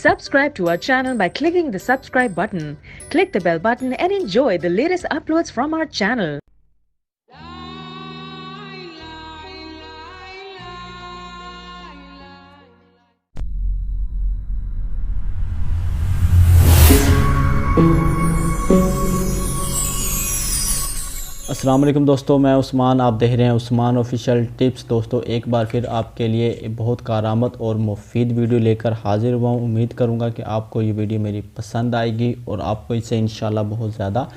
Subscribe to our channel by clicking the subscribe button. Click the bell button and enjoy the latest uploads from our channel. अस्सलाम वालेकुम दोस्तों, मैं उस्मान, आप देख रहे हैं उस्मान ऑफिशियल टिप्स। दोस्तों एक बार फिर आपके लिए बहुत कारआमद और मुफीद वीडियो लेकर हाजिर हुआ हूँ। उम्मीद करूँगा कि आपको ये वीडियो मेरी पसंद आएगी और आपको इससे इंशाल्लाह बहुत ज़्यादा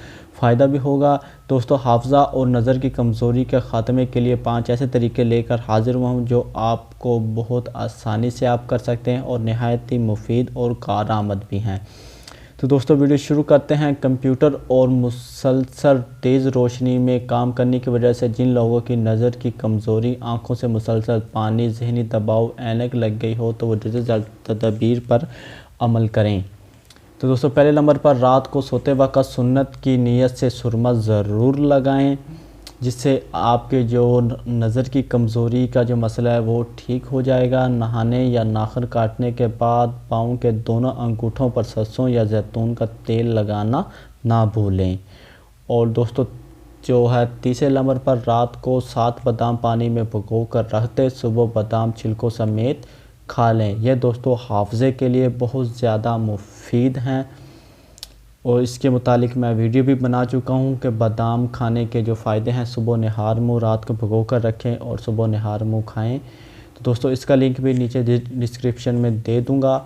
फ़ायदा भी होगा। दोस्तों हाफ़ज़ा और नज़र की कमज़ोरी के ख़ात्मे के लिए 5 ऐसे तरीके लेकर हाजिर हुआ हूँ जो आपको बहुत आसानी से आप कर सकते हैं और नहायत ही मुफीद और कारआमद भी हैं। तो दोस्तों वीडियो शुरू करते हैं। कंप्यूटर और मुसलसल तेज़ रोशनी में काम करने की वजह से जिन लोगों की नज़र की कमज़ोरी, आँखों से मुसलसल पानी, जहनी दबाव, ऐनक लग गई हो तो वो जल्द तदबीर पर अमल करें। तो दोस्तों पहले नंबर पर रात को सोते वक्त सुन्नत की नीयत से सुरमा ज़रूर लगाएं, जिससे आपके जो नज़र की कमज़ोरी का जो मसला है वो ठीक हो जाएगा। नहाने या नाखून काटने के बाद पाँव के दोनों अंगूठों पर सरसों या जैतून का तेल लगाना ना भूलें। और दोस्तों जो है तीसरे नंबर पर रात को 7 बादाम पानी में भिगो कर रख दें, सुबह बादाम छिलकों समेत खा लें। यह दोस्तों हाफ़ज़े के लिए बहुत ज़्यादा मुफीद हैं और इसके मुतालिक मैं वीडियो भी बना चुका हूँ कि बादाम खाने के जो फ़ायदे हैं। सुबह निहार मुँह रात को भिगो कर रखें और सुबह निहार मुँह खाएं। तो दोस्तों इसका लिंक भी नीचे डिस्क्रिप्शन में दे दूँगा।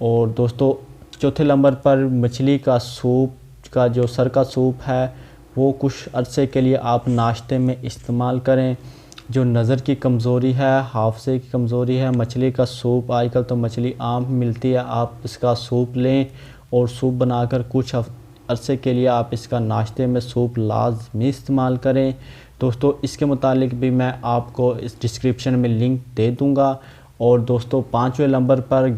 और दोस्तों चौथे नंबर पर मछली का सूप का जो सर का सूप है वो कुछ अरसे के लिए आप नाश्ते में इस्तेमाल करें। जो नज़र की कमज़ोरी है, हाफ़ज़े की कमज़ोरी है, मछली का सूप, आजकल तो मछली आम मिलती है, आप इसका सूप लें और सूप बनाकर कुछ अरसे के लिए आप इसका नाश्ते में सूप लाजमी इस्तेमाल करें। दोस्तों इसके मुतालिक भी मैं आपको इस डिस्क्रिप्शन में लिंक दे दूंगा। और दोस्तों 5वें नंबर पर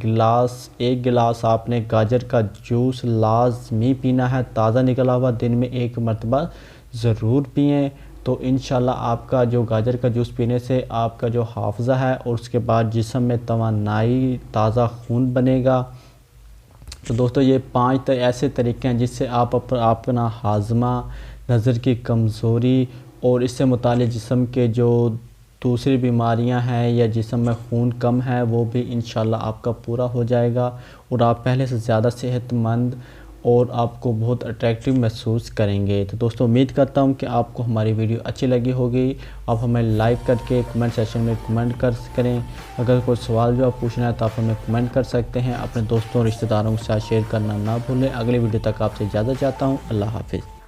एक गिलास आपने गाजर का जूस लाजमी पीना है। ताज़ा निकला हुआ दिन में 1 मरतबा ज़रूर पिएँ। तो इंशाल्लाह आपका जो गाजर का जूस पीने से आपका जो हाफ़ज़ा है और उसके बाद जिस्म में तवानाई, ताज़ा खून बनेगा। तो दोस्तों ये 5 ऐसे तरीके हैं जिससे आप अपना हाजमा, नज़र की कमज़ोरी और इससे मुताल्लिक़ जिस्म के जो दूसरी बीमारियां हैं या जिस्म में खून कम है वो भी इंशाल्लाह आपका पूरा हो जाएगा और आप पहले से ज़्यादा सेहतमंद और आपको बहुत अट्रैक्टिव महसूस करेंगे। तो दोस्तों उम्मीद करता हूँ कि आपको हमारी वीडियो अच्छी लगी होगी। आप हमें लाइक करके कमेंट सेक्शन में कमेंट करें। अगर कोई सवाल जो आप पूछना है तो आप हमें कमेंट कर सकते हैं। अपने दोस्तों और रिश्तेदारों के साथ शेयर करना ना भूलें। अगली वीडियो तक आपसे इजाज़त चाहता हूँ। अल्लाह हाफ़िज़।